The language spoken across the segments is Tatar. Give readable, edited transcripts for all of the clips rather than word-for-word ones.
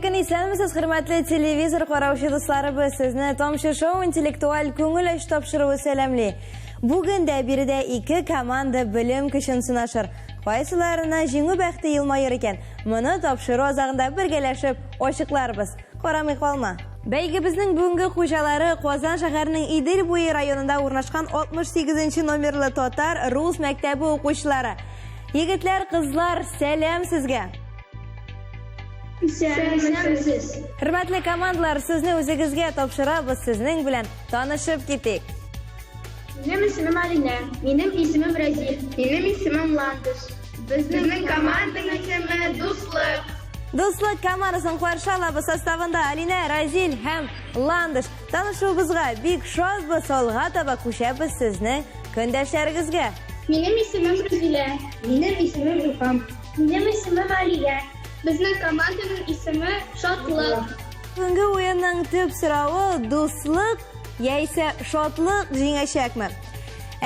Lekin eslamisiz, hurmatli televizor qarovchi do'stlarimiz, sizni Tomshi Show intellektual ko'ngil ish topshiruvi salamli. Bugun da birida ikki komanda bilim kuchini sinashir. Qaysilarini jingib baxti yilmayir ekan. Buni topshiruv ozag'ida birgalashib ochiqlarmiz. Qaramay qolma. Beygi bizning bugungi qo'shalari Qozon shaharining Idil bo'yi rayonida o'rnashgan 68-nomerli Totar rus maktabi o'quvchilari. Yigitlar, qizlar, salam sizga. Hurmatli komandalar, sizni o'zingizga topshiramiz, sizning bilan tanishib keting. Benim ismim Alina, benim ismim Razil, benim ismim Landish. Bizning komandaning ismi Do'stlik. Do'stlik komandasining qarshilab sostavida Alina, Razil ham Landish. Tanishuvimizga bek shoz bo'lsa, taba qo'shamiz sizning kundoshlaringizga. Benim ismim Razila, benim ismim Ilhom, benim ismim Aliya. Bizning komandaning ismi Shodlik. Bugungi o'yinning tub so'rovi do'stlik yoki shodlik jingashakmi?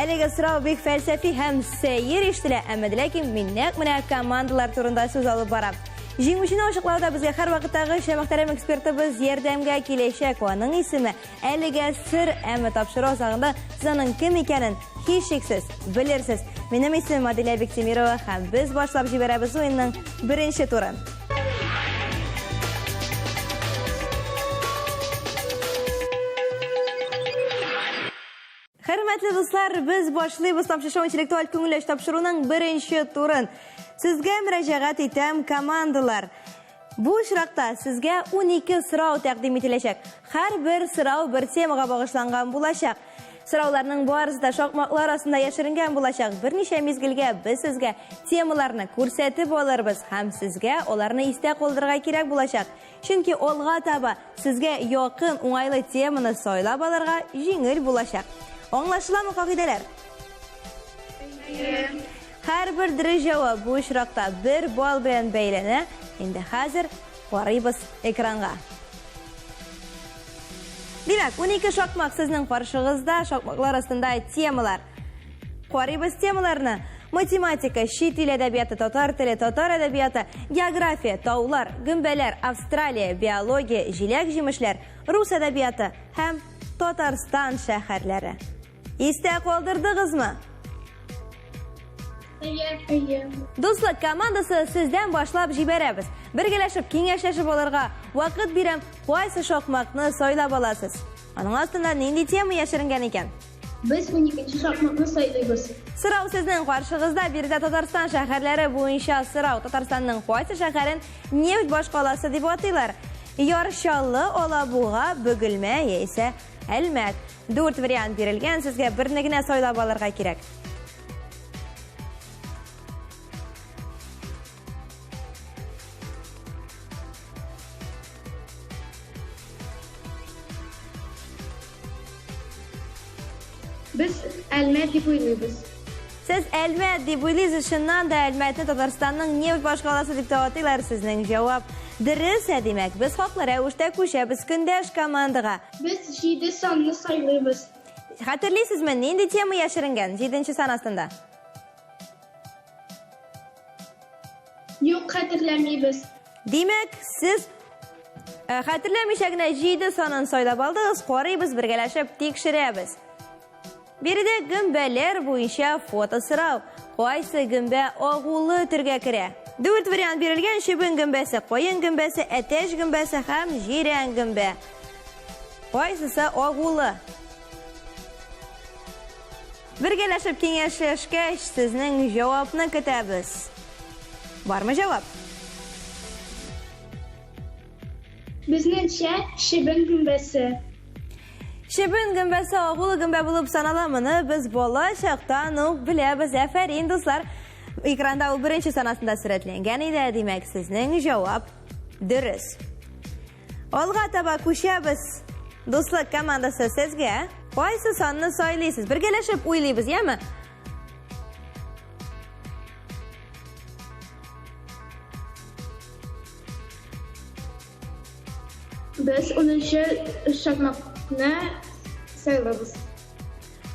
Aliga so'rov bek falsafiy ham sayr eshitila, ammo lekin minnak komandalar turida so'z olib boramiz. Jingishni ochiqlovda bizga har vaqtdagi muhtaram ekspertimiz yordamga kelishak. Uning ismi Aliga sir, ammo topshiriq zag'ida sizning kim ekanini hech shaksiz bilirsiz. Mening ismim Adila Bektemirova, ham biz boshlab jiberamiz o'yinning birinchi turini. Hurmatli do'stlar, biz boshlaymiz Tomshi Show intellektual ko'ngil ish topshiruvining birinchi turini. Sizga murojaat etam komandalar. Bu ishroqda sizga 12 so'rov taqdim etilajak. Har bir so'rov bir temaga bag'ishlangan bo'lacak. So'rovlarning barchasida shoqmoqlar ostida yashiringan bo'lacak. Bir necha mezgilga biz sizga temalarni ko'rsatib olamiz, ham sizga ularni esda qoldirishga kerak bo'lacak. Chunki olg'a taba sizga yaqin, o'ng'ayli temani so'ylab olishga yengil bo'lacak. Anlaşılan qoidalar. Har bir dirij javob bu ishroqda 1 ball bilan beylana. Endi hozir qaraymiz ekranga. Demak, 12 shoqmoq sizning qarshingizda, shoqmoqlar ostida temalar. Qaraymiz temalarni. Matematika, chet tili adabiyoti, tatar tili, tatar adabiyoti, geografiya, tog'lar, gumbalar, Avstraliya, biologiya, jilak-jemishlar, rus adabiyoti ham Tatarston shaharlari. Esda qoldirdingizmi? Do'stlar komandasi sizdan boshlab jiberamiz. Birgalashib kengashlashib olirga vaqt beram, qaysi shoqmoqni so'ylab olasiz. Uning ostida nima tema yashiringan ekan? Biz 12 shoqmoqni so'ylaymiz. So'rov sizning qarshingizda birda Tatarston shaharlari bo'yicha so'rov. Tatarstonning qaysi shaharini neft boshqalasi deb ataylar? Yorshalli, Olabuga, Bugilma esa Almat. 4 variant berilgan, sizga birnigina so'ylab olishga kerak. Biz Almat deb o'ylaymiz. Siz Almat deb o'ylaysiz, shundan da Almatni Tatarstonning neft boshqalasi deb ataylar. Sizning javob Dirisa, demak, biz haqli ravishda qo'shamiz kundosh komandaga. Biz 7 sonni saylaymiz. Xatirlaysizmi, endi tema yashiringan 7-son ostida? Yo'q, xatirlamaymiz. Demak, siz xatirlamishagina 7 sonini so'ylab oldingiz. Qaraymiz, birgalashib tekshiramiz. Birida gumbalar bo'yicha foto so'rov. Qaysi gumba o'g'uli turga kiradi? 4 variant berilgan: shibin gumbasi, qo'yin gumbasi, atesh gumbasi ham jiran gumba. Qaysisi o'g'uli? Birgalashib kengashlashga sizning javobni kutamiz. Bormi javob? Bizningcha shibin gumbasi. Shibin gumbasi o'g'il gumba bo'lib sanalamini biz bola chaqdan bilamiz. Afarin do'stlar. Ekranda u birinchi sanasida suratlangan edi, demak sizning javob durust. Olg'a taba qo'shamiz. Do'stlar komandasi sizga qaysi sonni so'ylaysiz? Birgalashib o'ylaymiz, yami? Biz 10-shoqmoqni so'ylaymiz.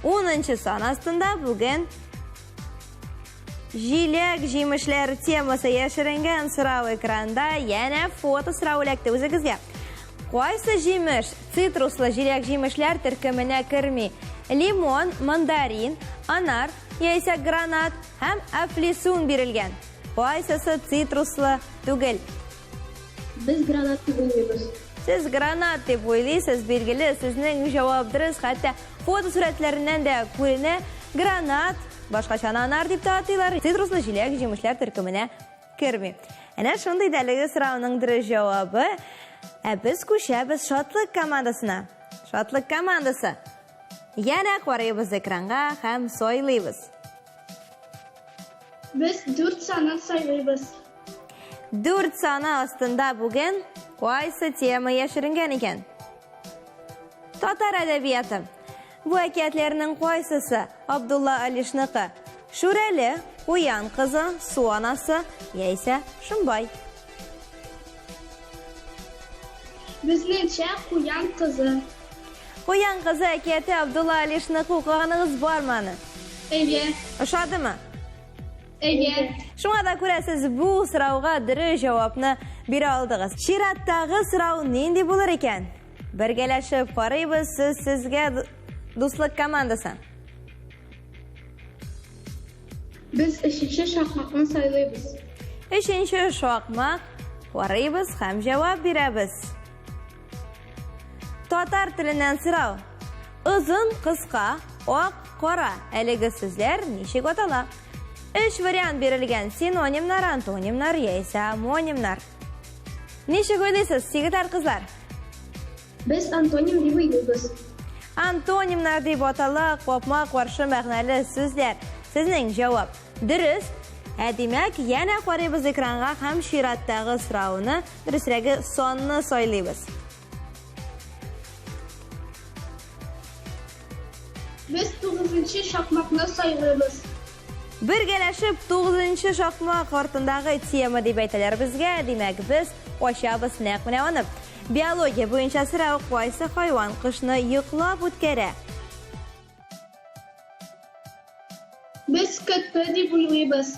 10-son ostida bugun Жилек җимешләр темасы яшеренгән сорау экранда, яна фото сорау эләкте үзегезгә. Кайсы җимеш цитруслы җиләк җимешләр төркеменә керми? Лимон, мандарин, анар, яисә гранат һәм әфлисун бирелгән. Кайсысы цитруслы түгел? Без гранат дип уйлыйбыз. Сез гранат дип уйлыйсыз, билгеле, сезнең җавап дөрес, хәтта фото сурәтләреннән дә күренә. Гранат, башкача анар дип тә атыйлар. Цитруслы җиләк җимешләр төркеменә керми. Әнә шундый дәлеге сорауның дөрес җавабы. Ә без күчәбез шатлык командасына. Шатлык командасы. Яна карыйбыз экранга һәм сайлыйбыз. Без 4 санын сайлыйбыз. 4 саны астында бүген кайсы тема яшеренгән икән? Татар әдәбияты. Бу әкиятләрнең кайсысы Абдулла Алишныкы? Шүрәле, Куян кызы, Су анасы, яисә Шымбай? Безнеңчә Куян кызы. Куян кызы әкияте Абдулла Алишныкы укыганыгыз бармы? Әйе. Ошадымы? Әйе. Шуңа да күрә сез бу сорауга дөрес җавапны бирә алдыгыз. Чираттагы сорау нинди булыр икән? Бергәләшеп карыйбыз, сезгә дуслык командасы. Без 3нче шахматны сайлыйбыз. 3нче шахмат карыйбыз һәм җавап бирәбез. Татар теленнән сорау. Озын, кыска, ак, кара. Әлеге сүзләр ничек атала? 3 вариант бирелгән: синонимнар, антонимнар, яисә амонимнар. Ничек уйлыйсыз, сигетар кызлар? Без антоним дип уйлыйбыз. Антонимнар дип атала капма каршы мәгънәле сүзләр. Сезнең җавап дөрес. Димәк, яна карыйбыз экранга һәм чираттагы сорауны, дөресрәге санны сайлыйбыз. Без 9нчы шахматны сайлыйбыз. Бергәләшеп 9нчы шахмат картындагы тема дип әйтәләр безгә. Димәк, без ачабыз нәкъ менә аны. Биология буенча сорау: кайсы хайван кышны йоклап үткәрә? Без көтпе дип уйлыйбыз.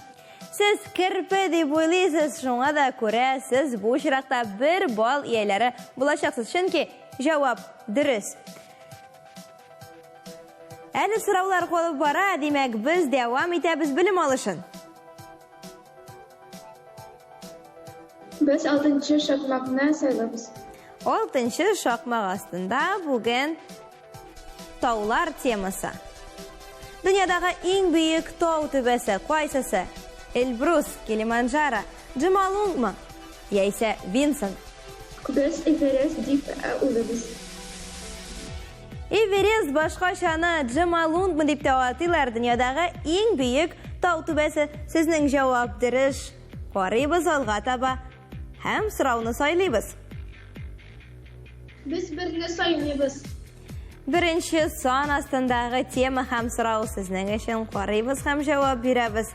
Сез керпе дип уйлыйсыз, шуңа да күрә сез бу очракта 1 балл ияләре булачаксыз, чөнки җавап дөрес. Әле сораулар калып бара, димәк, без дәвам итәбез белем алышын. Без 6нчы шахматны сайлыйбыз. 6нчы шахмат астында бүген таулар темасы. Дөньядагы иң бөек тау төбәсе кайсысы? Эльбрус, Килиманджаро, Джомолунгмы, яисә Винсон? Без Эверест дип уйлыйбыз. Эверест башкачаны Джомолунгмы дип тә атыйлар. Дөньядагы иң бөек тау төбәсе. Сезнең җавап дөрес. Карыйбыз алга таба һәм сорауны сайлыйбыз. Без берне сайлыйбыз. 1нче сан астындагы тема һәм сорау сезнең өчен. Карыйбыз һәм җавап бирәбез.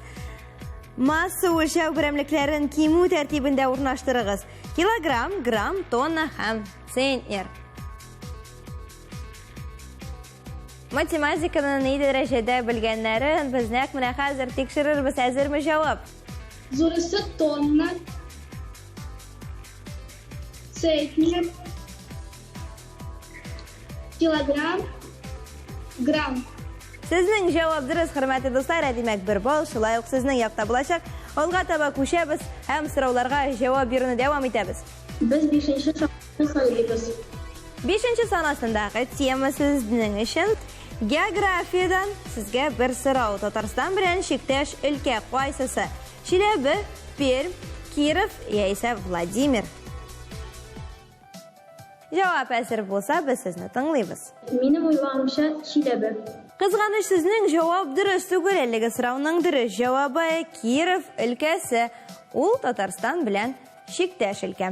Масса үлчәү берәмлекләрен кимү тәртибендә урнаштырыгыз. Килограмм, грамм, тонна һәм центнер. Математиканы ни дәрәҗәдә белгәннәрен без нәкъ менә хәзер тикшерербез. Әзерме җавап? Зурысы тонна, центнер, килограмм, грамм. Сезнең җавап дөрес, хөрмәтле дуслар. Димәк, 1 балл шулай ук сезнең якта булачак. Алга таба күчәбез һәм сорауларга җавап бирүне дәвам итәбез. Без 5нче шахматны сайлыйбыз. 5нче сан астындагы тема сезнең өчен. Географиядан сезгә бер сорау. Татарстан белән чиктәш өлкә кайсысы? Чиләбе, Пермь, Киров яисә Владимир? Җавап әзер булса, без сезне тыңлыйбыз. Минем уйлаганча Чиләбе. Кызганыч, сезнең җавап дөрес түгел. Әлеге сорауның дөрес җавабы Киров өлкәсе. Ул Татарстан белән чиктәш өлкә.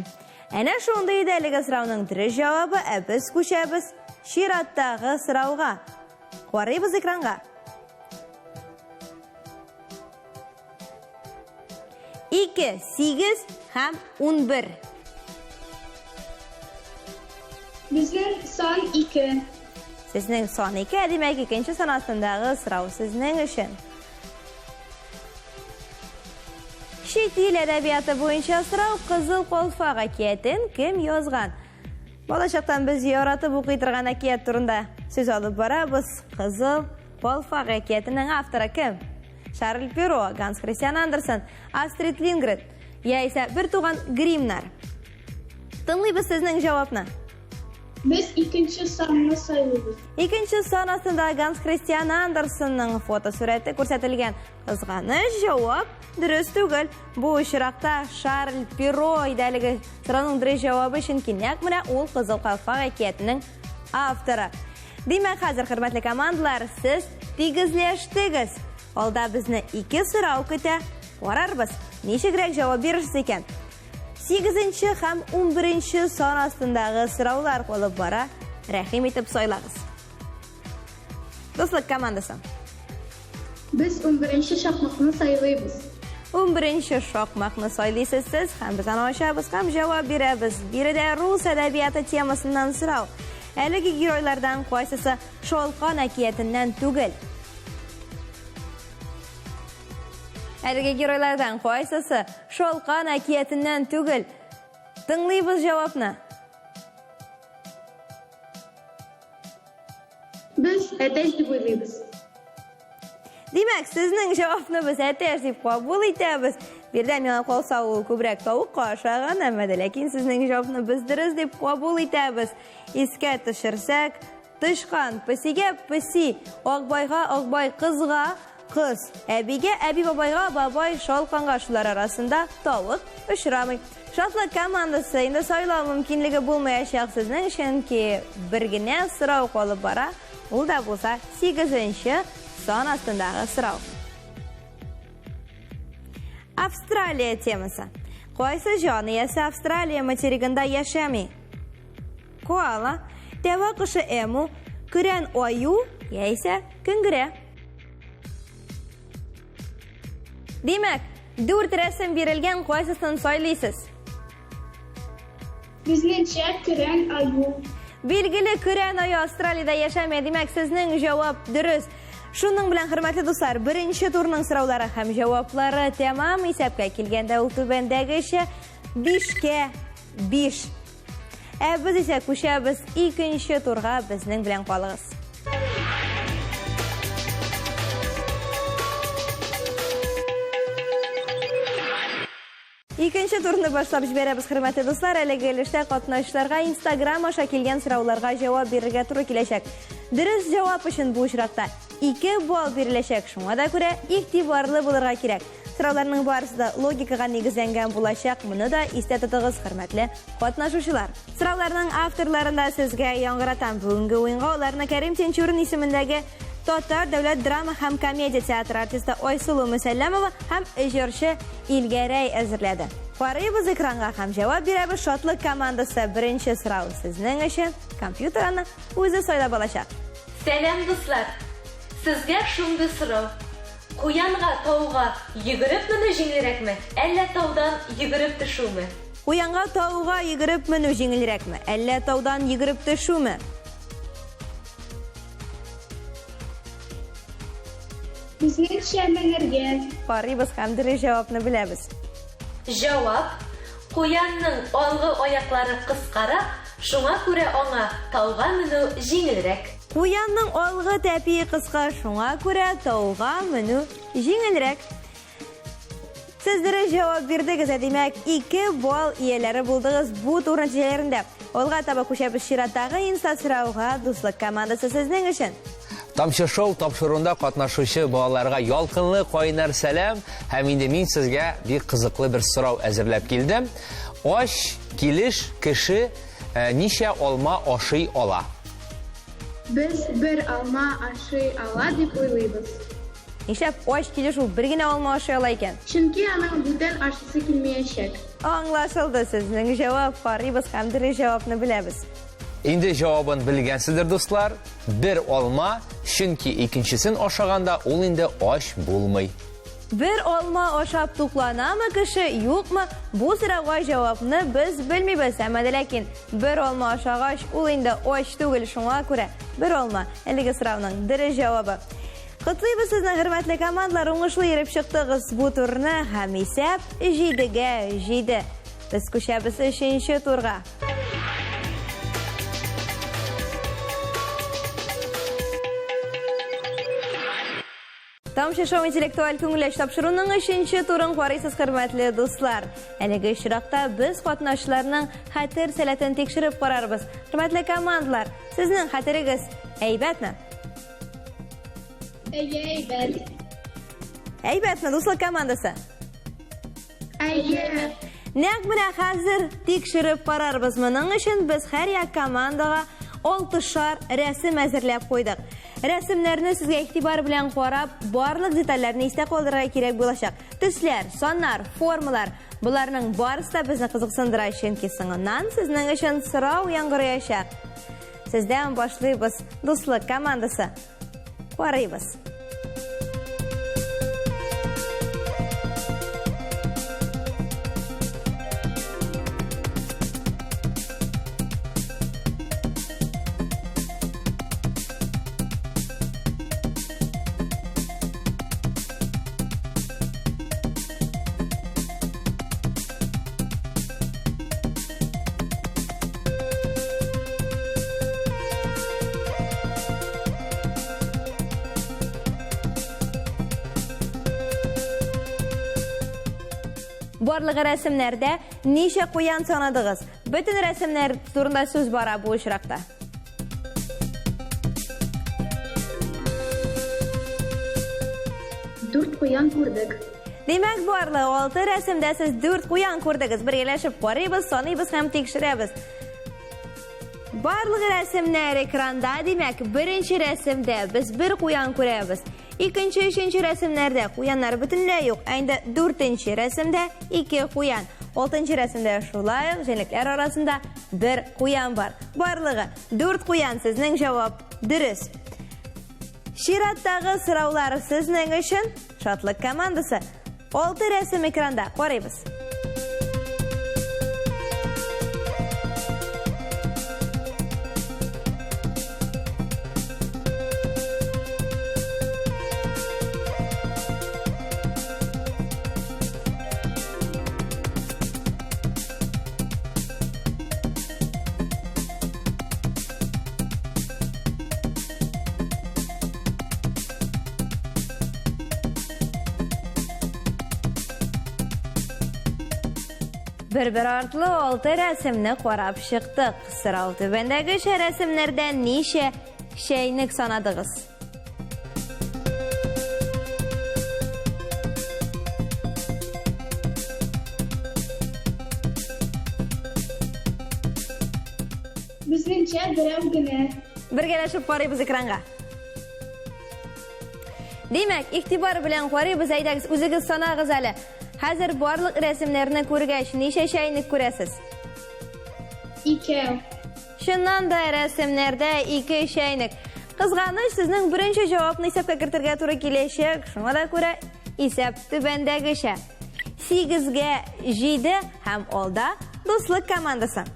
Әнә шундый иде әлеге сорауның дөрес җавабы. Без күчәбез чираттагы сорауга. Карыйбыз экранга. 2, 8 һәм 11. Безнең сан 2. Сезнең сан 2, димәк, икенче сан астындагы сорау сезнең өчен. Чит ил әдәбияты буенча сорау Кызыл Калфак әкиятен кем язган? Балачактан без яратып укый торган әкият турында сөз алып барабыз. Кызыл Калфак әкиятенең авторы кем? Шарль Перро, Ганс Христиан Андерсен, Астрид Лингрен, яисә бер туган Гримнар. Тыңлыйбыз сезнең җавапны. Biz ikinci sanını sayıyoruz. Икенче сан астында Ганс Христиан Андерсенның фотосурәте күрсәтелгән. Кызганыч җавап дөрес түгел. Бу очракта Шарль Перро идәлеге сораның дөрес җавабы өчен кинәк менә ул Кызыл Калфак әкиятенең авторы. Димәк, хәзер хөрмәтле командалар, сез тигезләштегез. Алда безне 2 сорау көтә. Карарбыз, ничегрәк җавап бирерсез икән. 8-нче һәм 11-нче сан астындагы сораулар калып бара. Рәхим итеп сайлагыз. Дуслык командасы. Biz 11. şakmakını sayılıyız. 11-нче шакмакны сайлыйсыз сез һәм без аны ачабыз һәм җавап бирәбез. Биредә рус әдәбияты темасыннан сорау. Әлеге геройлардан кайсысы Шалкан әкиятеннән түгел? Әлеге геройлардан кайсысы Шалкан әкиятеннән түгел? Тыңлыйбыз җавапны. Biz Әтәш дип уйлыйбыз. Димәк, сезнең җавапны без Әтәш дип кабул итәбез. Бердә миңа калса ул күбрәк тавыкка охшаган, әмма ләкин сезнең җавапны без дөрес дип кабул итәбез. Искә төшерсәк, тышкан песигә песи, акбайга акбай, кызга кыз, әбигә әби, бабайга бабай, Шалканга шулар арасында тавык очрамый. Шатлык командасы инде сайлау мөмкинлеге булмаячак сезнең өчен ки бер генә сорау калып бара. Ул да булса 8-нче сан астындагы сорау. Австралия темасы. Кайсы җан иясе Австралия материгында яшәми? Коала, тәвә кышы эму, күрән аю, яисә көңгерә. Димәк, 4 рәсем бирелгән, кайсысын сайлыйсыз? Безнеңчә Күрән аю. Билгеле, күрән аю Австралиядә яшәмәй. Димәк, сезнең җавап дөрес. Шуның белән, хөрмәтле дуслар, беренче турның сораулары һәм җаваплары тәмам исәпкә килгәндә ул түбәндәгечә 5-кә 5. Без исә күчәбез икенче турга, безнең белән калыгыз. Икенче турны башлап җибәрәбез, хөрмәтле дуслар. Әлеге өлештә катнашучыларга Instagram аша килгән сорауларга җавап бирергә туры киләчәк. Дөрес җавап өчен бу очракта 2 балл биреләчәк. Шуңа да күрә игътибарлы булырга кирәк. Сорауларның барысы да логикага нигезләнгән булачак. Моны да истә тотыгыз, хөрмәтле катнашучылар. Сорауларның авторларында сезгә яңгыратам. Бүгенге уенга аларны Кәрим Тинчурин исемендәге Татар дәүләт драма һәм комедия театры артисты Айсылу Мөсәлләмова һәм җырчы Илгәрәй әзерләде. Карыйбыз экранга һәм җавап бирәбез. Шатлык командасы беренче сорау сезнең өчен компьютерны үзе сайлап алачак. Сәлам дуслар. Сезгә шундый сорау. Куянга тауга йөгереп менү җиңелрәкме, әллә таудан йөгереп төшүме? Куянга тауга йөгереп менү җиңелрәкме, әллә таудан йөгереп төшүме? Безнеңчә менергә. Карыйбыз һәм дөрес җавапны беләбез. Җавап: куянның алгы аяклары кыскарак, шуңа күрә аңа тауга менү җиңелрәк. Куянның алгы тәпие кыска, шуңа күрә тауга менү җиңелрәк. Сез дөрес җавап бирдегез, димәк 2 балл ияләре булдыгыз бу тур нәтиҗәләрендә. Алга таба күчәбез чираттагы инста сорауга. Дуслык командасы сезнең өчен. Тамчы шоу тапшыруында катнашучы балаларга ялкынлы кайнар сәлам һәм инде мин сезгә бик кызыклы бер сорау әзерләп килдем. Аш, килеш, кеше ничә алма ашый ала? Biz bir alma ашый ала дип уйлыйбыз. Нишләп аш, килеш ул бер генә алма ашый ала икән? Чөнки аның бүтән ашысы килмәячәк. Аңлашылды, сезнең җавап. Карыйбыз һәм дөрес җавапны беләбез. Инде җавабын белгәнсездер, дуслар. Бер алма, чөнки икенчесен ашаганда ул инде аш булмый. Бер алма ашап тукланамы кеше, юкмы? Бу сорауга җавапны без белмибез, әмма ләкин бер алма ашагач ул инде аш түгел, шуңа күрә бер алма әлеге сорауның дөрес җавабы. Котлыйбыз сезнең хөрмәтле командалар, уңышлы йөреп чыктыгыз бу турны һәм исәп 7-гә 7. Без күчәбез 3нче турга. Тамшы шоу интеллектуаль күңелләш тапшыруның 3нче турын карыйсыз, хөрмәтле дуслар. Әлеге очракта без катнашчыларның хәтер сәләтен тикшереп карарбыз. Хөрмәтле командалар, сезнең хәтерегез әйбәтме? Әйбәт. Әйбәтме, дуслар командасы? Әйбәт. Нәкъ менә хәзер тикшереп карарбыз. Моның өчен без һәр як командага 6 рәсем әзерләп куйдык. Рәсемнәрне сезгә игътибар белән карап, барлык детальләрне истә калдырырга кирәк булачак. Төсләр, саннар, формалар, буларның барысы да безне кызыксындыра, чөнки соңыннан сезнең өчен сорау яңгыраячак. Сездән башлыйбыз, дуслык командасы. Карыйбыз. Барлык рәсемнәрдә ничә куян санадыгыз? Бөтен рәсемнәр турында сүз бара бу очракта. Дүрт куян күрдек. Демәк, барлык 6 рәсемдә сез 4 куян күрдегез. Бергәләшеп карыйбыз, саныйбыз һәм тикшерәбез. Барлык рәсемнәр экранда, демәк, беренче рәсемдә без 1 куян күрәбез. Икенче, өченче рәсемнәрдә куяннар бөтенләй юк. Әйдә 4нче рәсемдә 2 куян. 6нчы рәсемдә шулай ук җәнлекләр арасында 1 куян бар. Барлыгы 4 куян. Сезнең җавап дөрес. Чираттагы сораулар сезнең өчен. Шатлык командасы. 6 рәсем экранда. Карыйбыз. Бер-бер артлы 6 рәсемне карап чыктык. Сорау түбәндәге рәсемнәрдән ничә чәйнек санадыгыз? Безнеңчә берәү генә. Бергәләшеп карыйбыз экранга. Демәк, игътибар белән карыйбыз, әйдәгез, үзегез санагыз әле. Хәзер барлык рәсемнәрне күргәч, ничә чәйнек күрәсез? 2. Шуннан да рәсемнәрдә 2 чәйнек. Кызганыч, сезнең беренче җавапны исәпкә кертергә туры киләчәк. Шуңа да күрә исәп түбәндәгечә. 8-гә 7 һәм алда дуслык командасы.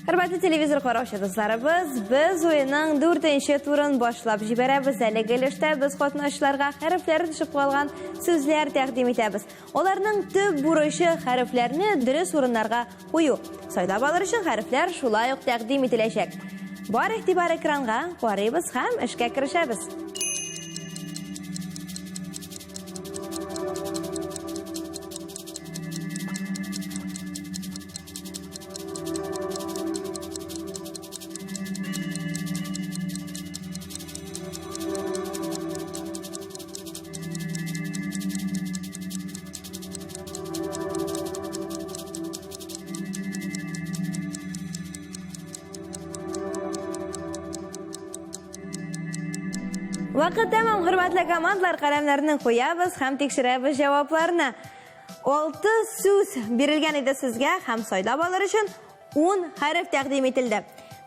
Хөрмәтле телевизор караучы дусларыбыз, biz уенның 4нче турын башлап җибәрәбез. Әлеге өлештә без катнашчыларга хәрефләр төшеп калган сүзләр тәкъдим итәбез. Аларның төп бурычы хәрефләрне дөрес урыннарга кую. Сайлап алыр өчен хәрефләр шулай ук тәкъдим ителәчәк. Бар игътибар экранга, карыйбыз һәм эшкә керешәбез. Вакыт тәмам, хөрмәтле командалар, каләмнәрне куябыз һәм тикшерәбез җавапларны. 6 сүз бирелгән иде сезгә һәм сайлап алыр өчен 10 хәреф тәкъдим ителде.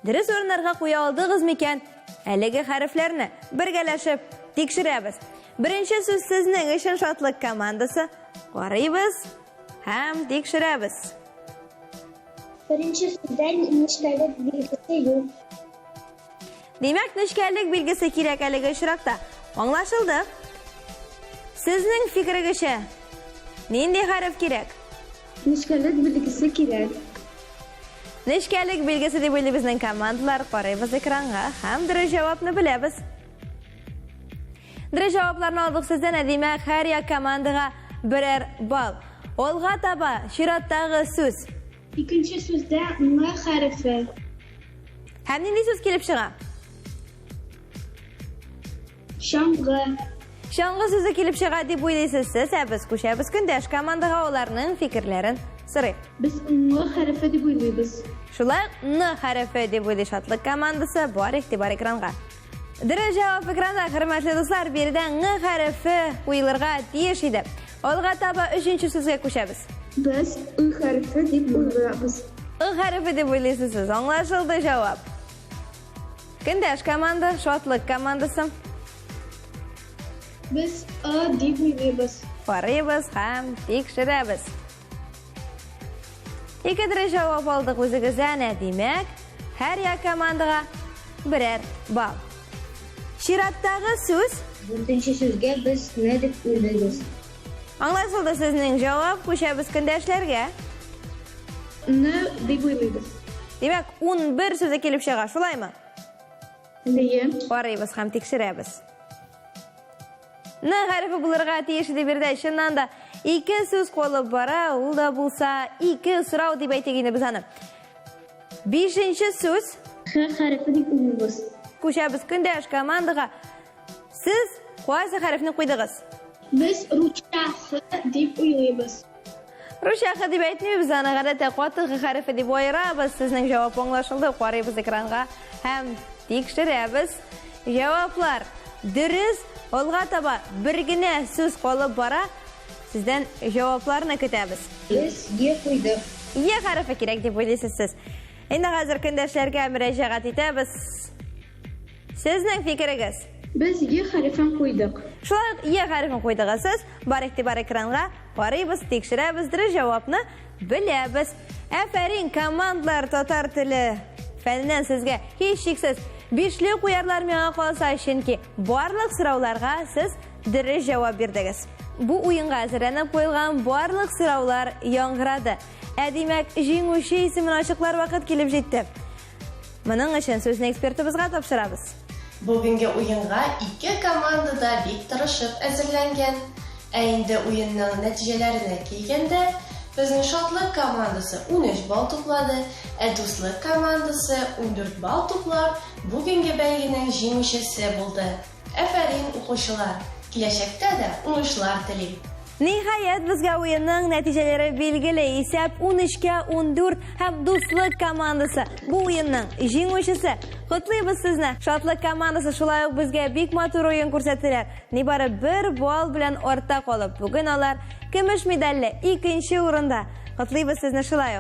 Дөрес урыннарга куя алдыгыз микән? Әлеге хәрефләрне бергәләшеп тикшерәбез. Беренче сүз сезнең өчен шатлык командасы. Карыйбыз һәм тикшерәбез. Birinchi sizde nişkalik bilgisi yok. Demek nişkalik bilgisi kerak haligi uchraqda. Anlaşıldı? Sizning fikringizcha nendek harf kerak? Nişkalik bilgisi kerak. Nishkalik belgisi deb o'ylaymiz bizning komandalar, qaraymiz ekranga, hamda javobni bilamiz. Dir javoblarni oldik sizdan, demak, har ya komandaga birer ball. Olg'a taba shiratdagi so'z. İkinci sözde M harfi. Ham nendek so'z kelib chiqadi? Şangı. Shong'i so'zi kelib chiqadi deb o'ylaysiz siz, biz qo'shamiz kundash komandaga ularning fikrlarini so'raymiz. Biz M harfi deb o'ylaymiz. Shulay N harfi deb o'ylashotlik komandasi bor, e'tibor ekranga. Dir javob ekranda, hurmatli do'stlar, bu yerda N harfi o'yilirga tegish edi. Olg'a taba 3-chi so'zga ko'chamiz. Biz I harfi deb o'ylaymiz. I harfi deb o'ylaysiz siz. Anglashildi javob. Kundash komanda, shotlik komandasi. Biz A deb o'ylaymiz. Qaraymiz ham tekshiramiz. Ikkinchi javob oldik o'zingizdan, demak, har ya komandaga birer ball. Shiratdagi so'z. Birinchi so'zga biz ne deb o'ylaymiz? Anglashildi sizning javob, qo'shamiz kundashlarga. Ne deb o'ylaymiz. Demak, 11 so'zga kelib chiqadi, shulaymi? Neyim? Qaraymiz ham tekshiramiz. N harfi bularga tegishli berdi. Shundan da 2 so'z qolib bora, u da bo'lsa 2 so'rov deb aytganda biz ana 5-chi so'z H harfi deb o'ylaymiz. qo'shamiz kundash komandaga. Siz qaysi harfni qo'ydingiz? Biz ruchka H deb o'ylaymiz. Rusha H deb aytmaymiz, ana g'alati qotil H harfi deb o'yraymiz. Sizning javob anglashildi. Qaraymiz ekranga ham tekshiramiz. Javoblar durust. Olg'a taba birgina so'z qolib bora. Sizdan javoblarni kutamiz. Biz G qo'ydik. Y harfi kerak deb o'ylaysiz siz. Endi hozir kundashlarga murojaat etamiz. Sizning fikringiz? Biz Y harfini qo'ydik. Shular Y harfini qo'ydingiz siz. Bor e'tibor ekranga qaraymiz, tekshiramiz, javobni bilamiz. Afarin komandalar tatar tili fanidan sizga hech cheksiz 5li qo'yarlar menga qolsa, chunki barliq so'rovlarga siz dirish javob berdingiz. Bu o'yinga azranib qo'yilgan barliq so'rovlar yong'iradi. Demak, jinguvchi ismini ochiqlar vaqt kelib jetdi. Buning uchun so'zni ekspertimizga topshiramiz. Bugungi o'yinga 2 komanda da bek tirishib azirlangan. Endi o'yinning natijalarini kelganda, bizning shotlik komandasi 13 ball to'pladi, do'stlik komandasi 14 ball to'plab, bugungi baygining jinguvchisi bo'ldi. Afarin o'quvchilar, kelajakda da o'yinlar tilayman. Nihayat bizga o'yinning natijalari belgili. Hisob 13-14 ham do'stlik komandasi bu o'yinning jinguvchisi. Qutlaymiz sizni. Shotlik komandasi shulay bizga bek motor o'yin ko'rsatdilar. Nebari 1 ball bilan ortda qolib, bugun ular kumush medalli 2-o'rinda. Qutlaymiz sizni shulay.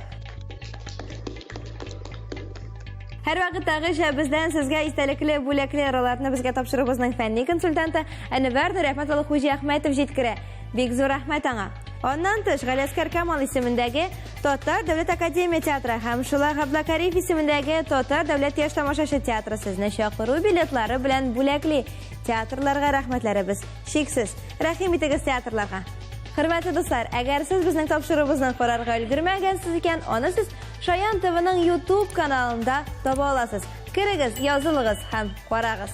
Har vaqtdagi bizdan sizga istalikli bo'laklarni bizga topshirib bizning fanniy konsultanti Anvar Rahmatulloh Xo'ja Ahmedov yetkira. Begzor Rahmat anga. Ondan tashqari Askar Kamol ismidagi Totar davlat akademiya teatri ham Shulay Abdulkarimov ismidagi Totar davlat yosh tomoshachi teatri sizni shoqiru biletlari bilan bo'lakli teatrlarga rahmatlarimiz cheksiz. Rahim etasiz teatrlarga. Hurmatli do'stlar, agar siz bizning topshirig'imizni qarorga ulgurmagansiz ekan, uni siz Shoyan TVning YouTube kanalida topa olasiz. Kirigiz, yozilgiz ham qarag'iz.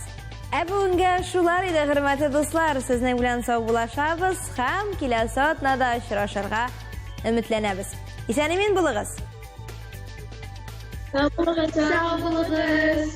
Bugunga shular edi, hurmatli do'stlar. Sizning bilan sog' bo'lashamiz, ham kelasi soatlarda uchrashishga umidlanamiz. Eson-amin bo'ling'iz. Sog' bo'ling'iz.